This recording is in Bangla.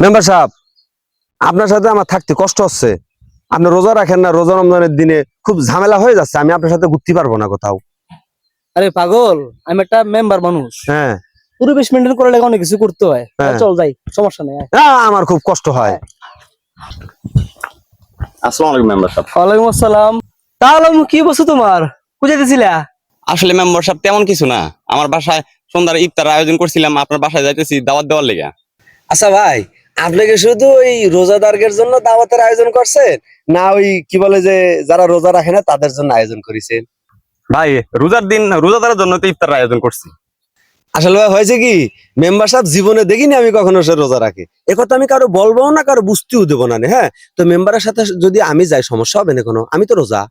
মেম্বার সাহেব, আপনার সাথে আমার থাকতে কষ্ট হচ্ছে। আপনি রোজা রাখেন না, রোজা রমজানের দিনে খুব ঝামেলা হয়ে যাচ্ছে। আমি আপনার সাথে ঘুরতে পারবো না কোথাও। আরে পাগল, আমি একটা মেম্বার মানুষ। হ্যাঁ পরিবেশ মেনটেন করার লাগে অনেক কিছু করতে হয়। হ্যাঁ। চল যাই, সমস্যা নেই। আমার খুব কষ্ট হয়। আসসালামু আলাইকুম মেম্বার সাহেব। ওয়ালাইকুম আসসালাম। তাহলে কি বলছো তোমার খুঁজে দিছিলা? আসলে মেম্বার সাহেব তেমন কিছু না, আমার বাসায় সন্ধ্যার ইফতার আয়োজন করছিলাম, আপনার বাসায় যাইতেছি দাওয়াত দেওয়ার লেগে। আচ্ছা ভাই, আপনি কি শুধু ওই রোজাদারদের জন্য দাওয়াতের আয়োজন করছেন, না ওই কি বলে যে যারা রোজা রাখে না তাদের জন্য আয়োজন করেছেন? ভাই রোজার দিন রোজাদারের জন্য তো ইফতার আয়োজন করছি। আসলে ভাই হয়েছে কি, মেম্বার সাহেব জীবনে দেখিনি আমি কখনো সে রোজা রাখে। একথা আমি কারো বলবো না, কারো বুঝতেও দেবো না। হ্যাঁ, তো মেম্বারের সাথে যদি আমি যাই সমস্যা হবে না কোনো, আমি তো রোজা।